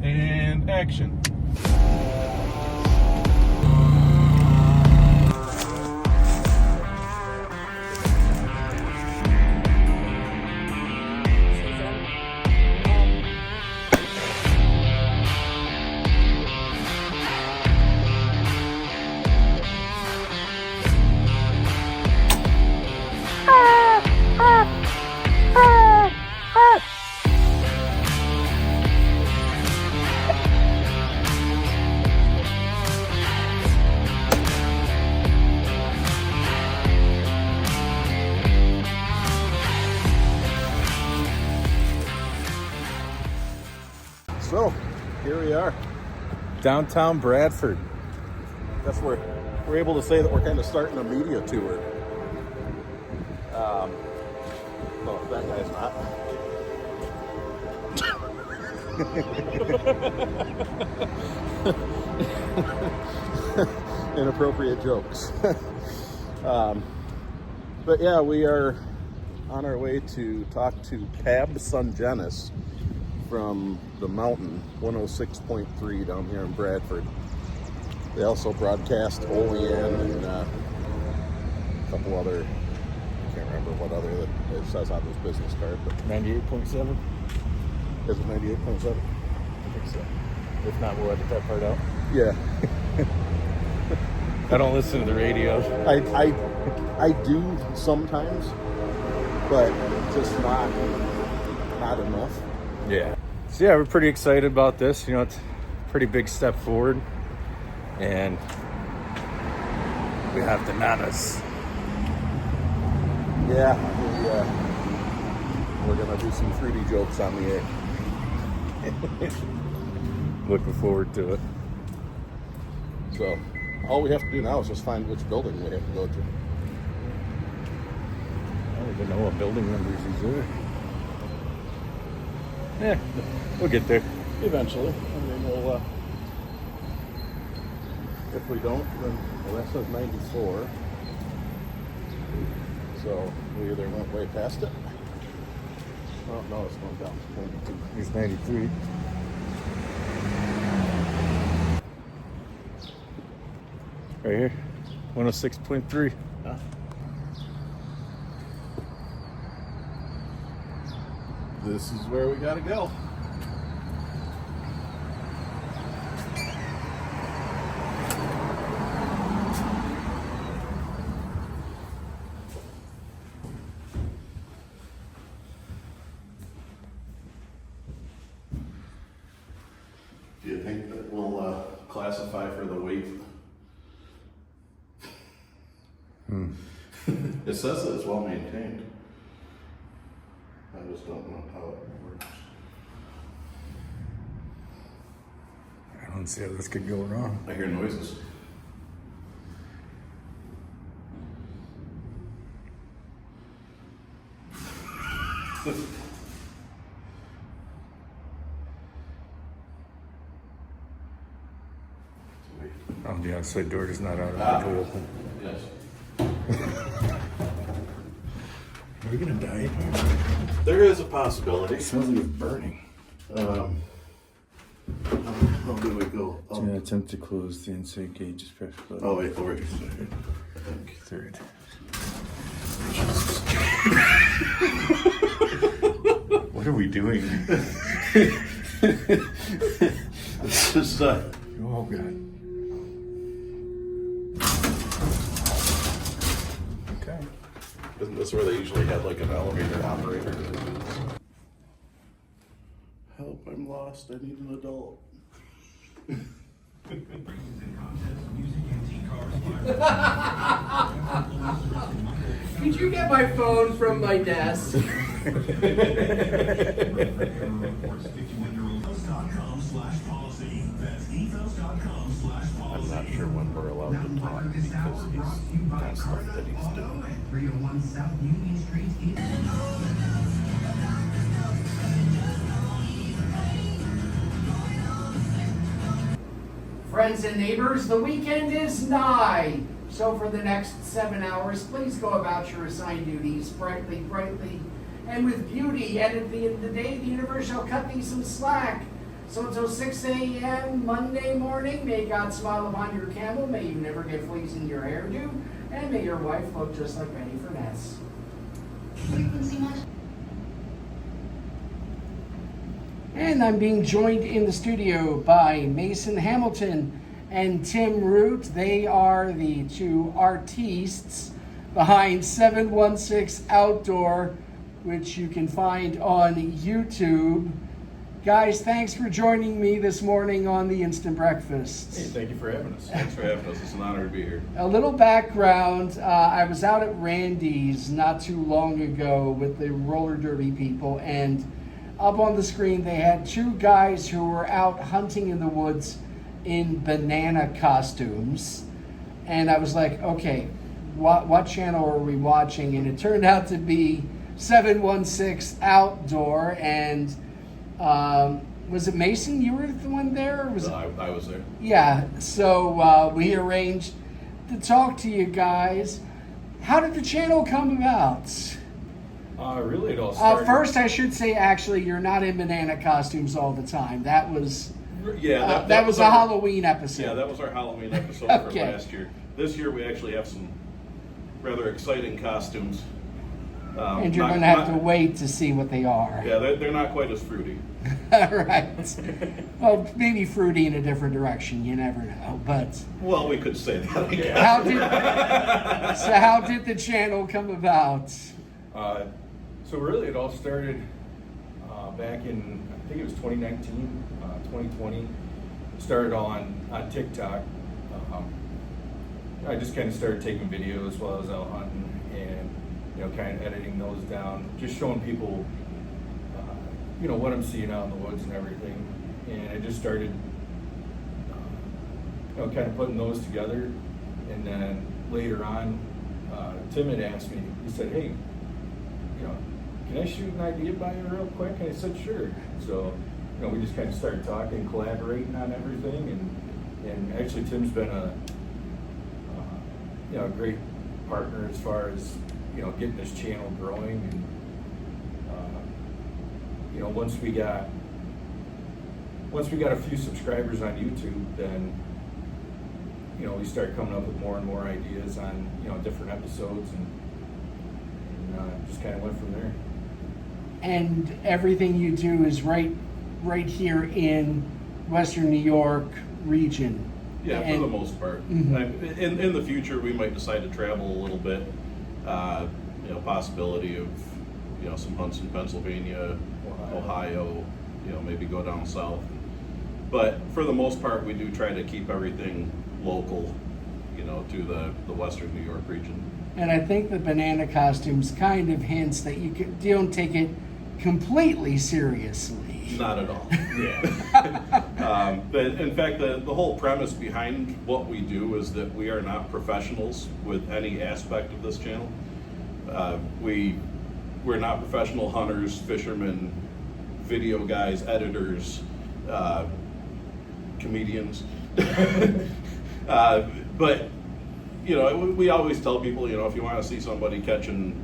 And action. So, here we are, downtown Bradford. That's where we're able to say that we're kind of starting a media tour. No, that guy's not. Inappropriate jokes. But yeah, we are on our way to talk to Pab Sungenis from the mountain, 106.3 down here in Bradford. They also broadcast Olean and a couple other, I can't remember what other that it says on this business card, but 98.7? is it 98.7? I think so. If not, we'll edit that part out. Yeah. I don't listen to the radio. I do sometimes, but just not enough. Yeah. So yeah, we're pretty excited about this. You know, it's a pretty big step forward. And we have the nanas. Yeah, we're gonna do some fruity jokes on the air. Looking forward to it. So, all we have to do now is just find which building we have to go to. I don't even know what building numbers he's there. Yeah, we'll get there. Eventually. I mean, we'll, if we don't, then, well, that says 94. So, we either went way past it. Oh, no, it's going down to 92. He's 93. Right here, 106.3. Huh? This is where we gotta go. Do you think that we'll classify for the weight? It says that it's well maintained. I just don't know how it works. I don't see how this could go wrong. I hear noises. Oh, the outside door is not automatically open. Yes. Are we gonna die? There is a possibility. It smells like it's burning. How do we go? Do not attempt to close the inside gate. Just press button. Oh wait, over here. I think. Third. What are we doing? It's just Oh god. Okay. Isn't this where they usually had like an elevator operator? Help, I'm lost. I need an adult. Could you get my phone from my desk? I'm not sure when we're allowed to talk because he's got stuff that he's doing. 301 South Union Street. Friends and neighbors, the weekend is nigh. So for the next 7 hours, please go about your assigned duties brightly and with beauty, yet at the end of the day, the universe shall cut thee some slack. So until 6 a.m. Monday morning, may God smile upon your camel, may you never get fleas in your hairdo, and may your wife look just like Betty Furness. Frequency much. And I'm being joined in the studio by Mason Hamilton and Tim Root. They are the two artistes behind 716 Outdoor, which you can find on YouTube. Guys, thanks for joining me this morning on the Instant Breakfast. Hey, thank you for having us. Thanks for having us. It's an honor to be here. A little background, I was out at Randy's not too long ago with the roller derby people, and up on the screen they had two guys who were out hunting in the woods in banana costumes. And I was like, okay, what channel are we watching? And it turned out to be 716 Outdoor. And was it Mason? You were the one there? Or was I was there. Yeah, so we arranged to talk to you guys. How did the channel come about? Really, it all started. First, I should say, actually, you're not in banana costumes all the time. That was That was a our Halloween episode. Yeah, that was our Halloween episode Okay. for last year. This year we actually have some rather exciting costumes. And you're going to have to wait to see what they are. Yeah, they're not quite as fruity. Right. Well, maybe fruity in a different direction. You never know. But Well, we could say that, I guess. how did the channel come about? So really, it all started back in, I think it was 2019, 2020. Started on TikTok. I just kind of started taking videos while I was out hunting, and kind of editing those down, just showing people, what I'm seeing out in the woods and everything. And I just started, kind of putting those together. And then later on, Tim had asked me. He said, "Hey, can I shoot an idea by you real quick?" And I said, "Sure." So, we just kind of started talking, collaborating on everything, and actually Tim's been a great partner as far as getting this channel growing. And once we got a few subscribers on YouTube, then we started coming up with more and more ideas on different episodes, and just kind of went from there. And everything you do is right here in Western New York region. Yeah, for the most part. Mhm. In the future, we might decide to travel a little bit. Possibility of some hunts in Pennsylvania, Ohio. Maybe go down south. But for the most part, we do try to keep everything local. To the Western New York region. And I think the banana costumes kind of hints that you don't take it completely seriously. Not at all. Yeah. But in fact, the whole premise behind what we do is that we are not professionals with any aspect of this channel. We're not professional hunters, fishermen, video guys, editors, comedians. But we always tell people, if you want to see somebody catching,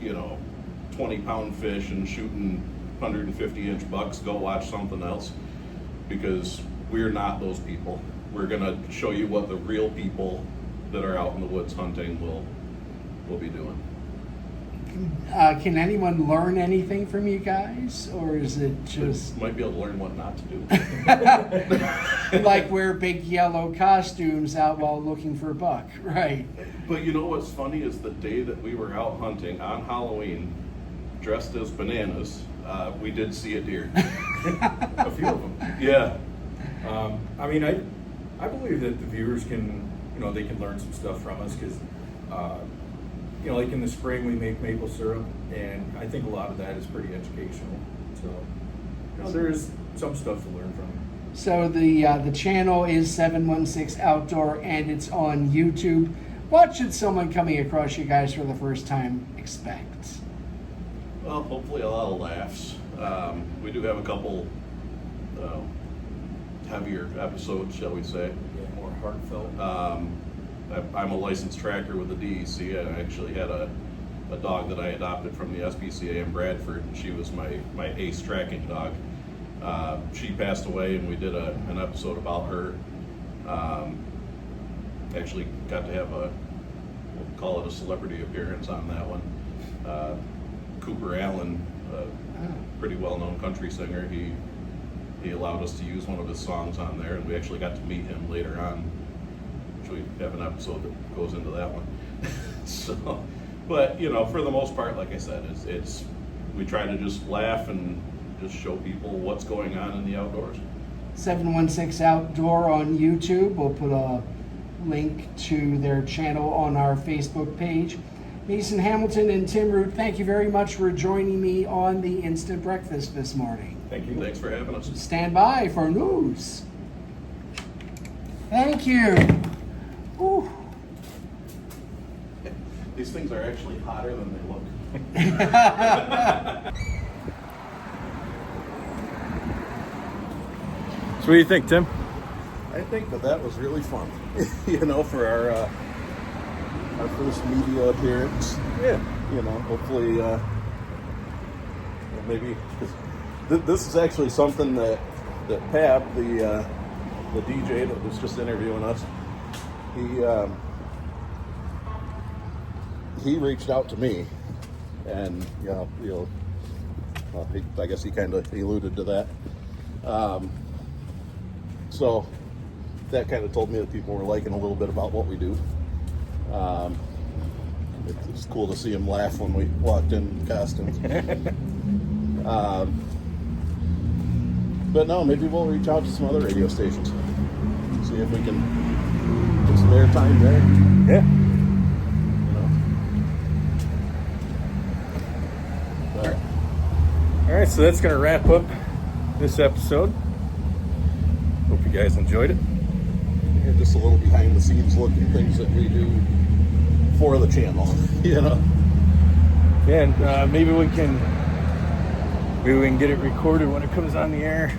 20-pound fish and shooting 150-inch bucks, go watch something else, because we're not those people. We're gonna show you what the real people that are out in the woods hunting will be doing. Can anyone learn anything from you guys, or is it just Might be able to learn what not to do. like wear big yellow costumes out while looking for a buck? Right. But what's funny is the day that we were out hunting on Halloween, dressed as bananas, we did see a deer. A few of them. Yeah. I believe that the viewers can, they can learn some stuff from us, because, like in the spring we make maple syrup, and I think a lot of that is pretty educational. So, there's some stuff to learn from. So the channel is 716 Outdoor, and it's on YouTube. What should someone coming across you guys for the first time expect? Well, hopefully a lot of laughs. We do have a couple heavier episodes, shall we say. Yeah, more heartfelt. I'm a licensed tracker with the DEC. I actually had a a dog that I adopted from the SPCA in Bradford, and she was my ace tracking dog. She passed away, and we did an episode about her. Actually got to have we'll call it a celebrity appearance on that one. Cooper Allen, a pretty well-known country singer, he allowed us to use one of his songs on there, and we actually got to meet him later on, which we have an episode that goes into that one. So, but you know, for the most part, like I said, it's we try to just laugh and just show people what's going on in the outdoors. 716 Outdoor on YouTube. We'll put a link to their channel on our Facebook page. Mason Hamilton and Tim Root, thank you very much for joining me on the Instant Breakfast this morning. Thank you. Thanks for having us. Stand by for news. Thank you. Ooh. These things are actually hotter than they look. So what do you think, Tim? I think that was really fun. You know, for our first media appearance. Yeah. You know, hopefully, maybe this is actually something that Pab, the DJ that was just interviewing us, he reached out to me, and I guess he kind of alluded to that. So that kind of told me that people were liking a little bit about what we do. It's cool to see him laugh when we walked in costumes. But no, maybe we'll reach out to some other radio stations, see if we can get some airtime there. Yeah. You know. All right, so that's going to wrap up this episode. Hope you guys enjoyed it. Here, just a little behind the scenes look at things that we do for the channel. You know. Yeah, and maybe we can get it recorded when it comes on the air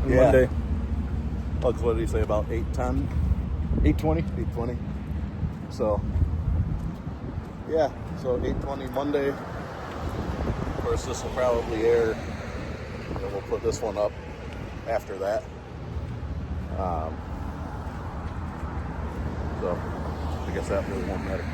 on Monday. What did he say about 8:10? 8:20? 8:20. So yeah, so 8:20 Monday. Of course, this will probably air, and we'll put this one up after that. So I guess that really won't matter.